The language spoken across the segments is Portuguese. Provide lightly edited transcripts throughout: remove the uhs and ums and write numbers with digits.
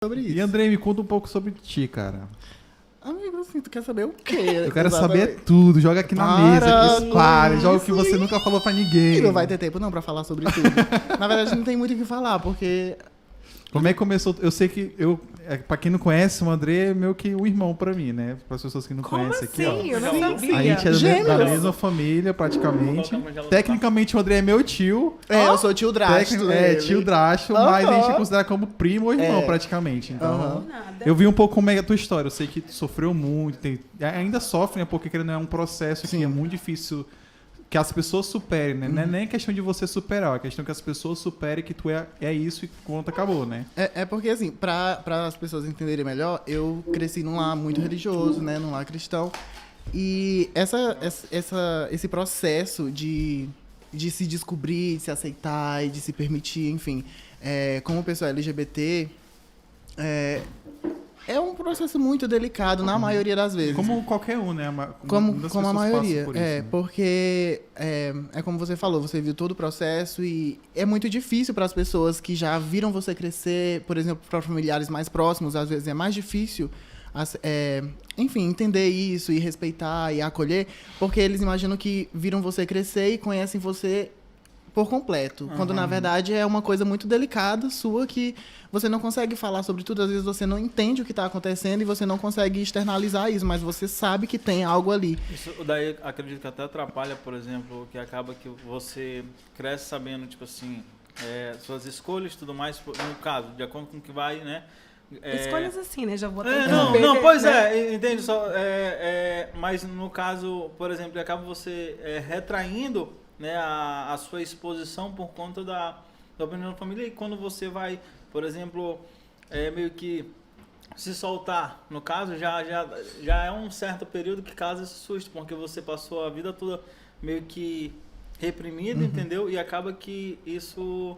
sobre isso. E Andrei, me conta um pouco sobre ti, cara. Amigo, assim, tu quer saber o quê? Eu quero Exatamente. saber tudo. Joga aqui na Para, mesa, espalha, joga o que você Luiz. nunca falou pra ninguém. Não vai ter tempo não pra falar sobre tudo. Na verdade, não tem muito o que falar, porque... Como é que começou? Eu sei que pra quem não conhece, o André é meio que um irmão pra mim, né? Para as pessoas que não Como conhecem assim? aqui, ó. Eu não sabia. A gente é Gêmeos. da mesma família, praticamente. Tecnicamente, o André é meu tio. eu sou tio Drástico. Tio Drástico, mas a gente Aham. considera como primo ou irmão, É. praticamente. Então, Aham. Nada. eu vi um pouco como é a tua história. Eu sei que tu sofreu muito, ainda sofre, né? Porque querendo, é um processo que é muito difícil que as pessoas superem, né? Não é nem questão de você superar, é questão que as pessoas superem que tu é isso e pronto, acabou, né? É porque, assim, pra as pessoas entenderem melhor, eu cresci num lar muito religioso, né? Num lar cristão. E esse processo de se descobrir, de se aceitar e de se permitir, enfim, como pessoa LGBT, é um processo muito delicado na maioria das vezes. Como qualquer um, né? Como muitas a pessoas maioria. passam por isso, né? Porque é como você falou, você viu todo o processo e é muito difícil para as pessoas que já viram você crescer, por exemplo, para familiares mais próximos, às vezes é mais difícil, enfim, entender isso e respeitar e acolher, porque eles imaginam que viram você crescer e conhecem você por completo, quando na verdade é uma coisa muito delicada sua que você não consegue falar sobre tudo, às vezes você não entende o que está acontecendo e você não consegue externalizar isso, mas você sabe que tem algo ali. Isso daí acredito que até atrapalha, por exemplo, que acaba que você cresce sabendo, tipo assim, suas escolhas e tudo mais, no caso, de acordo com o que vai, né? Escolhas assim, né? Já vou até Não, interromper, pois né? entende só. Mas no caso, por exemplo, acaba você retraindo, né, a sua exposição por conta da opinião da família, e quando você vai, por exemplo, meio que se soltar, no caso, já é um certo período que causa esse susto, porque você passou a vida toda meio que reprimido, entendeu? E acaba que isso,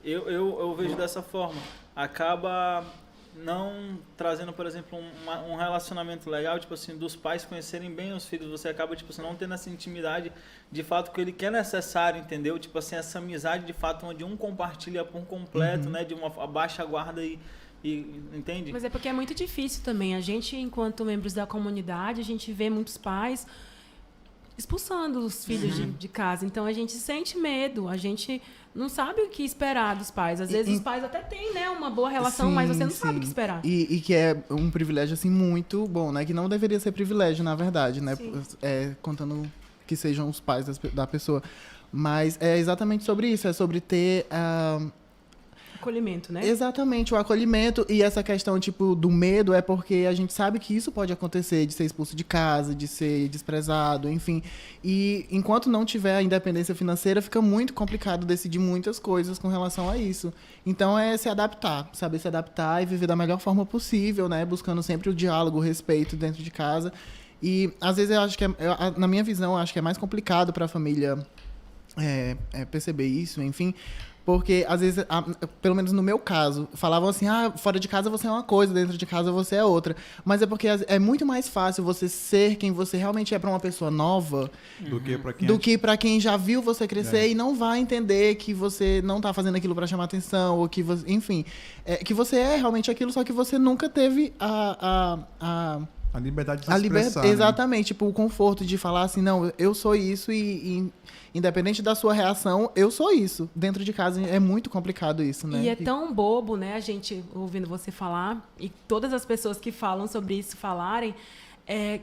eu vejo dessa forma, acaba não trazendo, por exemplo, um relacionamento legal, tipo assim, dos pais conhecerem bem os filhos, você acaba, tipo assim, não tendo essa intimidade, de fato, que ele quer necessário, entendeu? Tipo assim, essa amizade, de fato, onde um compartilha por completo, né, de uma baixa guarda e entende? Mas é porque é muito difícil também. A gente, enquanto membros da comunidade, a gente vê muitos pais expulsando os filhos de casa. Então, a gente sente medo, a gente não sabe o que esperar dos pais. Às vezes, os pais até têm, né, uma boa relação, mas você não sabe o que esperar. E que é um privilégio, assim, muito bom, né? Que não deveria ser privilégio, na verdade, né? Contando que sejam os pais da pessoa. Mas é exatamente sobre isso, é sobre ter... Acolhimento, né? Exatamente, o acolhimento e essa questão, tipo, do medo é porque a gente sabe que isso pode acontecer, de ser expulso de casa, de ser desprezado, enfim. E enquanto não tiver a independência financeira, fica muito complicado decidir muitas coisas com relação a isso. Então é se adaptar, saber se adaptar e viver da melhor forma possível, né? Buscando sempre o diálogo, o respeito dentro de casa. E às vezes eu acho que, na minha visão, eu acho que é mais complicado para a família perceber isso, enfim. Porque, às vezes, pelo menos no meu caso, falavam assim, fora de casa você é uma coisa, dentro de casa você é outra. Mas é porque é muito mais fácil você ser quem você realmente é para uma pessoa nova do que para quem já viu você crescer e não vai entender que você não tá fazendo aquilo para chamar atenção, ou que você, enfim, que você é realmente aquilo, só que você nunca teve a liberdade de se expressar, né? Exatamente, tipo, o conforto de falar assim, não, eu sou isso e independente da sua reação, eu sou isso. Dentro de casa é muito complicado isso, né? E é tão bobo, né, a gente ouvindo você falar, e todas as pessoas que falam sobre isso falarem,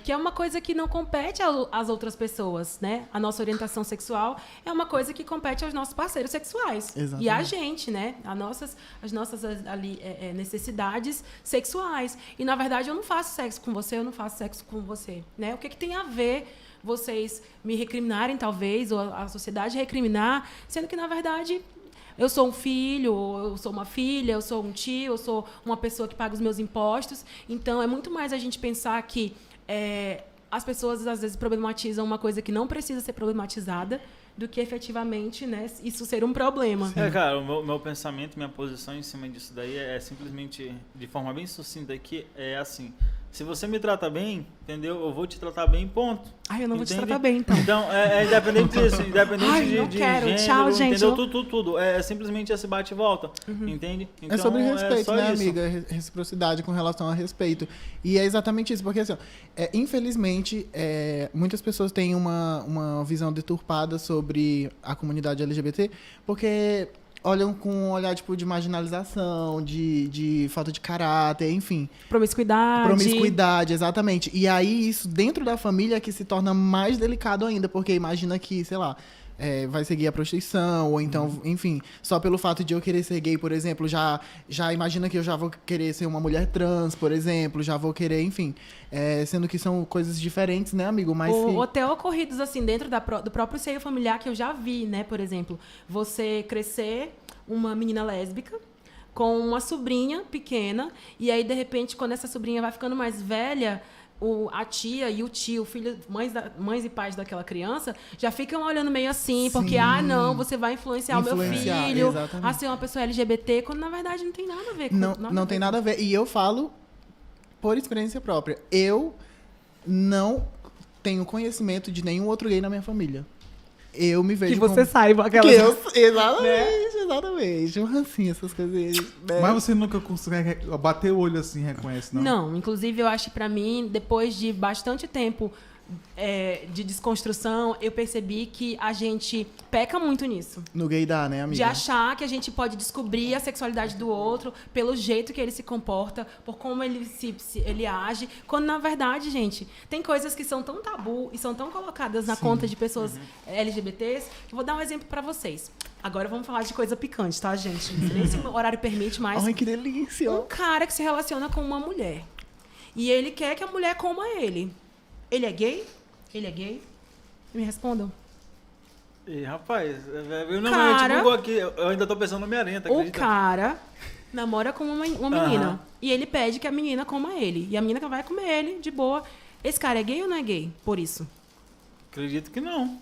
que é uma coisa que não compete às outras pessoas, né? A nossa orientação sexual é uma coisa que compete aos nossos parceiros sexuais. Exatamente. E a gente, né? As nossas ali, necessidades sexuais. E, na verdade, eu não faço sexo com você, eu não faço sexo com você, né? O que tem a ver vocês me recriminarem, talvez, ou a sociedade recriminar, sendo que, na verdade, eu sou um filho, ou eu sou uma filha, eu sou um tio, eu sou uma pessoa que paga os meus impostos. Então, é muito mais a gente pensar que as pessoas, às vezes, problematizam uma coisa que não precisa ser problematizada, do que efetivamente, né, isso ser um problema. Cara, o meu pensamento, minha posição em cima disso daí é simplesmente, de forma bem sucinta aqui, é assim, Se você me trata bem, entendeu? Eu vou te tratar bem, ponto. Ai, eu não vou te Entende? tratar bem, então. Então, é independente disso, independente Ai, de, não de quero. gênero, Tchau, gente. entendeu? Tudo. É simplesmente esse bate e volta, entende? Então, É sobre respeito, só né, isso. amiga? Reciprocidade com relação a respeito. E é exatamente isso, porque, assim, ó, infelizmente, muitas pessoas têm uma visão deturpada sobre a comunidade LGBT, porque olham com um olhar, tipo, de marginalização, de falta de caráter, enfim. Promiscuidade, exatamente. E aí, isso dentro da família é que se torna mais delicado ainda, porque imagina que, sei lá, vai seguir a prostituição, ou então, enfim, só pelo fato de eu querer ser gay, por exemplo, já imagina que eu já vou querer ser uma mulher trans, por exemplo, já vou querer, enfim, sendo que são coisas diferentes, né, amigo? Mas Ou até ocorridos, assim, dentro do próprio seio familiar que eu já vi, né, por exemplo, você crescer uma menina lésbica com uma sobrinha pequena, e aí, de repente, quando essa sobrinha vai ficando mais velha, a tia e o tio, filho, mães e pais daquela criança, já ficam olhando meio assim, porque, não, você vai influenciar o meu filho exatamente. a ser uma pessoa LGBT, quando na verdade não tem nada a ver com não tem nada a ver. E eu falo por experiência própria. Eu não tenho conhecimento de nenhum outro gay na minha família. Eu me vejo que você saiba aquela... Exatamente. Um rancinho, essas coisas. Né? Mas você nunca consegue bater o olho assim e reconhece, não? Não, inclusive eu acho que pra mim, depois de bastante tempo de desconstrução, eu percebi que a gente peca muito nisso. No gaydar, né, amiga? De achar que a gente pode descobrir a sexualidade do outro pelo jeito que ele se comporta, por como ele ele age, quando na verdade, gente, tem coisas que são tão tabu e são tão colocadas na conta de pessoas LGBTs, que eu vou dar um exemplo pra vocês. Agora vamos falar de coisa picante, tá, gente? Não sei nem se o horário permite, mas... Ai, que delícia! Um cara que se relaciona com uma mulher. E ele quer que a mulher coma ele. Ele é gay? Ele é gay? Me respondam. E, rapaz, eu não Cara, me bugou aqui. Eu ainda tô pensando no Homem-Aranha, tá O acredita? cara namora com uma menina. E ele pede que a menina coma ele. E a menina vai comer ele, de boa. Esse cara é gay ou não é gay? Por isso. Acredito que não.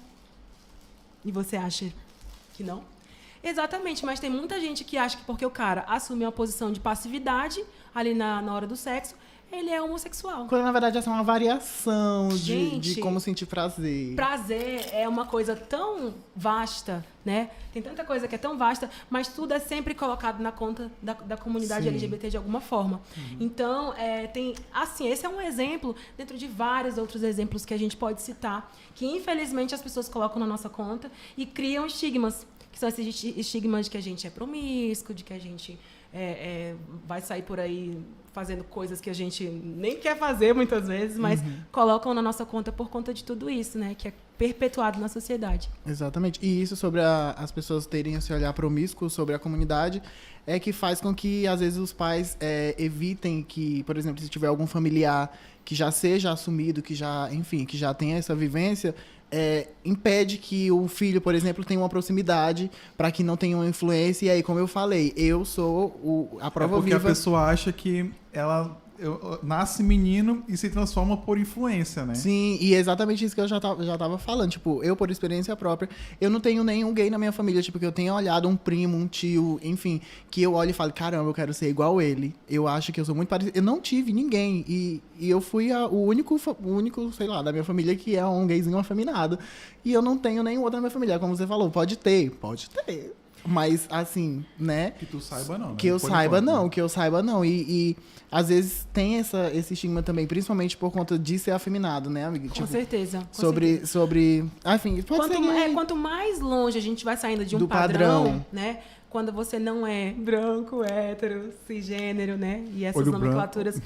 E você acha que não? Exatamente, mas tem muita gente que acha que porque o cara assume uma posição de passividade ali na hora do sexo, ele é homossexual. Quando, na verdade, essa é uma variação Gente, de como sentir prazer. Prazer é uma coisa tão vasta, né? Tem tanta coisa que é tão vasta, mas tudo é sempre colocado na conta da comunidade Sim. LGBT de alguma forma. Então, tem, assim, esse é um exemplo dentro de vários outros exemplos que a gente pode citar, que infelizmente as pessoas colocam na nossa conta e criam estigmas, que são esses estigmas de que a gente é promíscuo, de que a gente vai sair por aí fazendo coisas que a gente nem quer fazer muitas vezes, mas colocam na nossa conta por conta de tudo isso, né? Que é perpetuado na sociedade. Exatamente. E isso sobre as pessoas terem esse olhar promíscuo sobre a comunidade é que faz com que, às vezes, os pais evitem que, por exemplo, se tiver algum familiar que já seja assumido, que já, enfim, que já tenha essa vivência, impede que o filho, por exemplo, tenha uma proximidade para que não tenha uma influência. E aí, como eu falei, eu sou a prova porque viva. a pessoa acha que ela nasce menino e se transforma por influência, né? Sim, e é exatamente isso que eu já tava falando. Tipo, eu, por experiência própria, eu não tenho nenhum gay na minha família. Tipo, que eu tenha olhado um primo, um tio, enfim, que eu olho e falo, caramba, eu quero ser igual ele. Eu acho que eu sou muito parecido. Eu não tive ninguém. E eu fui o único, sei lá, da minha família que é um gayzinho afeminado. E eu não tenho nenhum outro na minha família. Como você falou, pode ter. Mas, assim, né? Que tu saiba não, né? Que eu Por saiba enquanto, não, né? que eu saiba não. E às vezes tem esse estigma também, principalmente por conta de ser afeminado, né, amiga? Com Tipo, certeza. sobre... Enfim, pode ser Quanto mais longe a gente vai saindo de um do padrão, né? Quando você não é branco, hétero, cisgênero, né? E essas Olho nomenclaturas.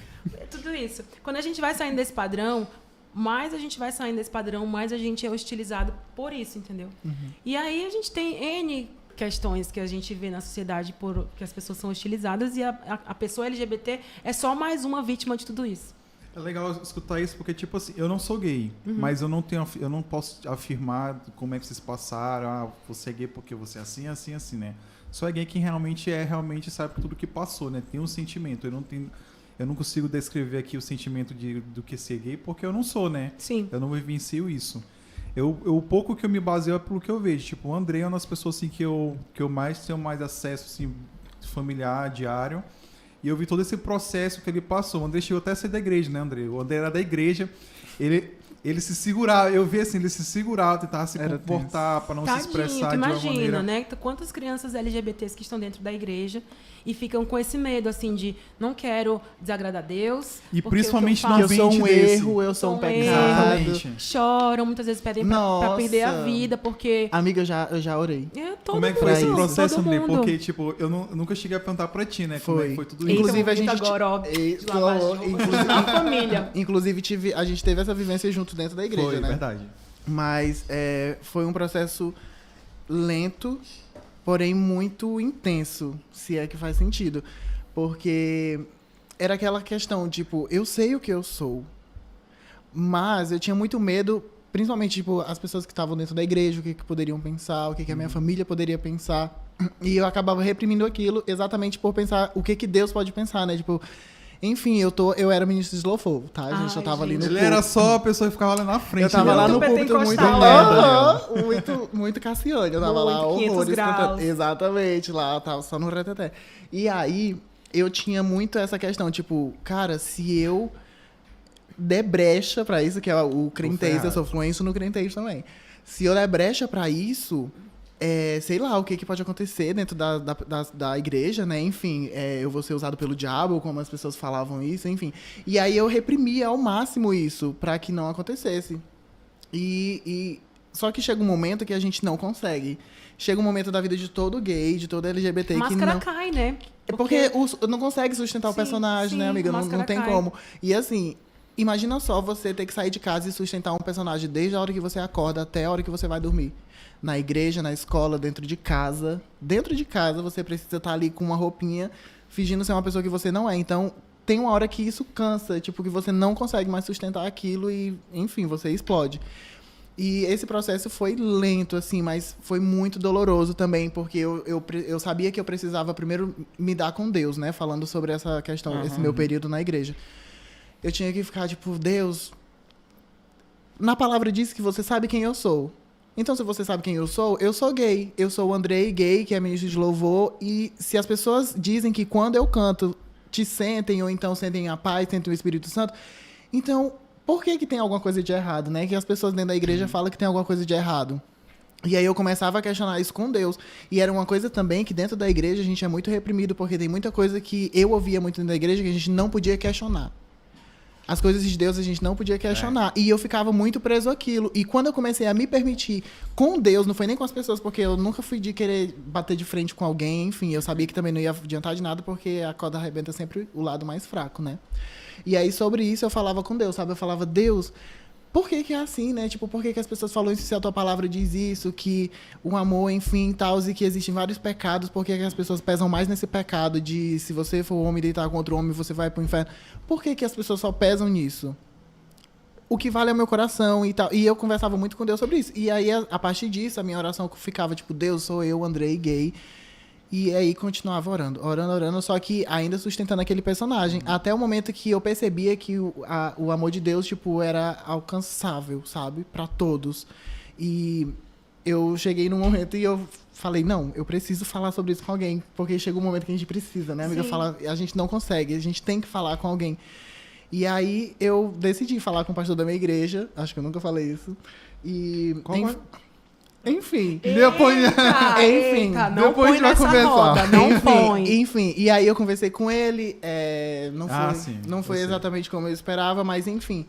Tudo isso. Quando a gente vai saindo desse padrão, mais a gente vai saindo desse padrão, mais a gente é hostilizado por isso, entendeu? E aí a gente tem N questões que a gente vê na sociedade por que as pessoas são hostilizadas e a pessoa LGBT é só mais uma vítima de tudo isso. É legal escutar isso porque, tipo assim, eu não sou gay, mas eu não posso afirmar como é que vocês passaram, você é gay porque você é assim, assim, assim, né? Só é gay quem realmente sabe por tudo que passou, né? Tem um sentimento, eu não consigo descrever aqui o sentimento do que ser gay porque eu não sou, né? Sim. Eu não vivencio isso. O pouco que eu me baseio é pelo que eu vejo. Tipo, o André é uma das pessoas assim, que eu mais tenho mais acesso assim, familiar, diário. E eu vi todo esse processo que ele passou. O André chegou até a ser da igreja, né, André? O André era da igreja. Ele se segurava, eu vi assim, ele se segurava, tentava se comportar para não se expressar de uma maneira. Imagina, né? Quantas crianças LGBTs que estão dentro da igreja e ficam com esse medo, assim, de não quero desagradar a Deus. E principalmente no eu sou ambiente um desse. erro, eu sou um pecado. Exatamente. Choram, muitas vezes pedem pra perder a vida, porque... Amiga, eu já orei. Como é que foi esse mundo, processo, todo André? mundo. Porque, tipo, eu nunca cheguei a perguntar pra ti, né? Como é que foi tudo isso? Inclusive, a gente... Agora, ó, de lavar a família. Inclusive, a gente teve essa vivência junto dentro da igreja, Foi, né? verdade. Mas foi um processo lento, porém muito intenso, se é que faz sentido. Porque era aquela questão, tipo, eu sei o que eu sou, mas eu tinha muito medo, principalmente, tipo, as pessoas que estavam dentro da igreja, o que poderiam pensar, o que a minha família poderia pensar. E eu acabava reprimindo aquilo exatamente por pensar o que Deus pode pensar, né? Tipo, enfim, eu era ministro de louvor, tá, gente? Eu tava ali no Ele púlpito. era só a pessoa que ficava ali na frente. Eu tava lá no Muito púlpito pentecostal. muito Cassiane. Eu tava Muito, lá 500 horrores. graus. Exatamente, lá eu tava só no reteté. E aí, eu tinha muito essa questão, tipo, cara, se eu der brecha pra isso, que é o crentez, eu sou fluente no crentez também. Se eu der brecha pra isso... sei lá, o que pode acontecer dentro da igreja, né? Enfim, eu vou ser usado pelo diabo, como as pessoas falavam isso, enfim. E aí eu reprimia ao máximo isso, pra que não acontecesse. Só que chega um momento que a gente não consegue. Chega um momento da vida de todo gay, de todo LGBT que Máscara não... cai, né? Porque não consegue sustentar o personagem, né, amiga? Não tem como. E assim... Imagina só você ter que sair de casa e sustentar um personagem desde a hora que você acorda até a hora que você vai dormir. Na igreja, na escola, dentro de casa. Dentro de casa, você precisa estar ali com uma roupinha, fingindo ser uma pessoa que você não é. Então, tem uma hora que isso cansa, tipo, que você não consegue mais sustentar aquilo e, enfim, você explode. E esse processo foi lento, assim, mas foi muito doloroso também, porque eu sabia que eu precisava primeiro me dar com Deus, né? Falando sobre essa questão, esse meu período na igreja. Eu tinha que ficar, tipo, Deus, na palavra diz que você sabe quem eu sou. Então, se você sabe quem eu sou gay. Eu sou o Andrei gay, que é ministro de louvor. E se as pessoas dizem que quando eu canto te sentem, ou então sentem a paz, sentem o Espírito Santo, então, por que tem alguma coisa de errado, né? Que as pessoas dentro da igreja falam que tem alguma coisa de errado. E aí eu começava a questionar isso com Deus. E era uma coisa também que dentro da igreja a gente é muito reprimido, porque tem muita coisa que eu ouvia muito dentro da igreja que a gente não podia questionar. As coisas de Deus a gente não podia questionar. E eu ficava muito preso àquilo. E quando eu comecei a me permitir com Deus, não foi nem com as pessoas, porque eu nunca fui de querer bater de frente com alguém, enfim, eu sabia que também não ia adiantar de nada, porque a corda arrebenta sempre o lado mais fraco, né? E aí, sobre isso, eu falava com Deus, sabe? Eu falava, Deus, por que é assim, né? Tipo, por que as pessoas falam isso se a tua palavra diz isso, que o amor, enfim, tal, e que existem vários pecados, por que as pessoas pesam mais nesse pecado de se você for homem e deitar contra o homem, você vai pro inferno? Por que as pessoas só pesam nisso? O que vale é o meu coração e tal. E eu conversava muito com Deus sobre isso. E aí, a partir disso, a minha oração ficava, tipo, Deus, sou eu, Andrei, gay. E aí continuava orando, só que ainda sustentando aquele personagem. Até o momento que eu percebia que o amor de Deus, tipo, era alcançável, sabe? Pra todos. E eu cheguei num momento e eu falei, não, eu preciso falar sobre isso com alguém. Porque chega um momento que a gente precisa, né? A amiga fala, a gente não consegue, a gente tem que falar com alguém. E aí eu decidi falar com o pastor da minha igreja. Acho que eu nunca falei isso. E... Enfim. Enfim. Não depois a gente vai conversar. Roda, não põe. Enfim. E aí eu conversei com ele. Não foi sei. exatamente como eu esperava, mas enfim.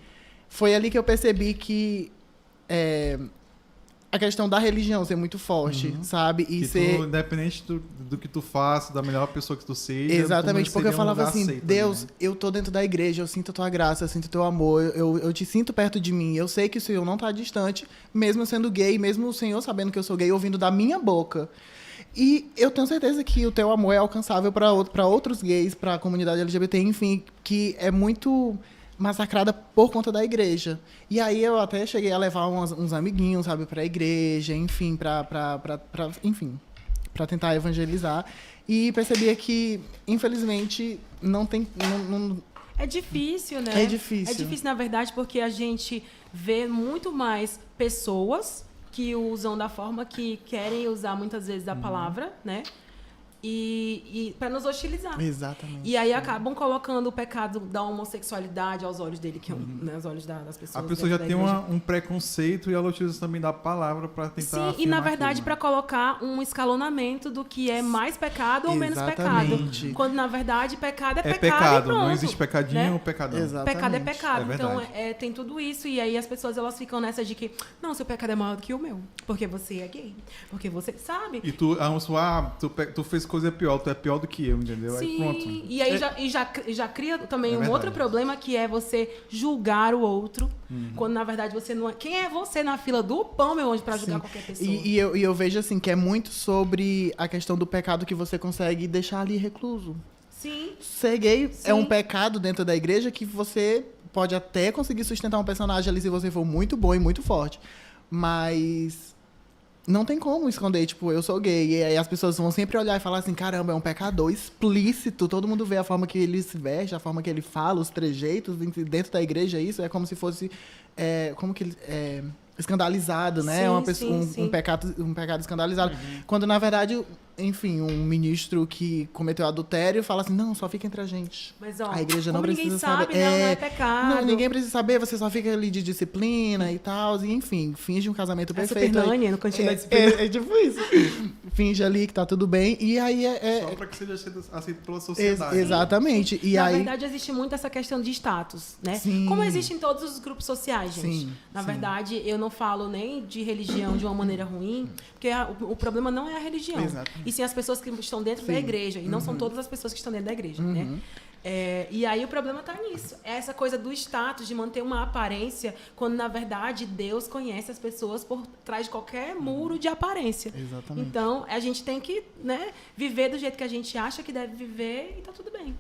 Foi ali que eu percebi que a questão da religião ser muito forte, sabe? E que ser... tu, independente do que tu faça, da melhor pessoa que tu seja... Exatamente, porque eu falava assim, aceito, Deus, né? eu tô dentro da igreja, eu sinto a tua graça, eu sinto o teu amor, eu te sinto perto de mim, eu sei que o Senhor não tá distante, mesmo eu sendo gay, mesmo o Senhor sabendo que eu sou gay, ouvindo da minha boca. E eu tenho certeza que o teu amor é alcançável para outros gays, para a comunidade LGBT, enfim, que é muito... massacrada por conta da igreja. E aí eu até cheguei a levar uns amiguinhos, sabe, pra igreja, enfim, pra tentar evangelizar. E percebia que, infelizmente, não tem... É difícil, né? É difícil. É difícil, na verdade, porque a gente vê muito mais pessoas que usam da forma que querem usar, muitas vezes, a palavra, né? e para nos hostilizar. Exatamente. E aí acabam colocando o pecado da homossexualidade aos olhos dele, que é né, aos olhos das pessoas. A pessoa já dentro tem da igreja. um preconceito e ela utiliza também da palavra para tentar Sim, e afirmar na verdade aquilo, para né? colocar um escalonamento do que é mais pecado ou menos Exatamente. pecado. Quando na verdade pecado é É pecado, e pecado, pronto, não existe pecadinho né? ou pecadão. Exatamente. Pecado é pecado. É Então, verdade. tem tudo isso. E aí as pessoas elas ficam nessa de que, não, seu pecado é maior do que o meu. Porque você é gay. Porque você sabe. E tu fez coisa pior, tu é pior do que eu, entendeu? Aí pronto. Sim. E aí já cria também É um verdade. outro problema, que é você julgar o outro, quando na verdade você não é. Quem é você na fila do pão, meu anjo, pra julgar Sim. qualquer pessoa? E eu vejo assim que é muito sobre a questão do pecado que você consegue deixar ali recluso. Sim. Ser gay Sim. é um pecado dentro da igreja que você pode até conseguir sustentar um personagem ali se você for muito bom e muito forte. Mas não tem como esconder, tipo, eu sou gay. E aí as pessoas vão sempre olhar e falar assim, caramba, é um pecador explícito. Todo mundo vê a forma que ele se veste, a forma que ele fala, os trejeitos dentro da igreja. Isso é como se fosse... como que ele... escandalizado, né? Sim. Um pecado escandalizado. Quando, na verdade, enfim, um ministro que cometeu adultério fala assim, não, só fica entre a gente. Mas, ó, A igreja não como precisa ninguém sabe, saber. não é pecado. Não, ninguém precisa saber, você só fica ali de disciplina e tal. E, enfim, finge um casamento É perfeito. Super Nani, no cantinho da disciplina. É tipo isso. Finge ali que tá tudo bem. E aí Só para que seja aceito pela sociedade. exatamente. E Na aí... verdade, existe muito essa questão de status, né? Sim. Como existe em todos os grupos sociais, gente. Sim, Na sim. verdade, eu não falo nem de religião de uma maneira ruim, porque o problema não é a religião. Exatamente. E sim as pessoas que estão dentro da Sim. igreja. E não são todas as pessoas que estão dentro da igreja, né? E aí o problema está nisso. É essa coisa do status, de manter uma aparência, quando, na verdade, Deus conhece as pessoas por trás de qualquer muro de aparência. Exatamente. Então, a gente tem que, né, viver do jeito que a gente acha que deve viver e tá tudo bem.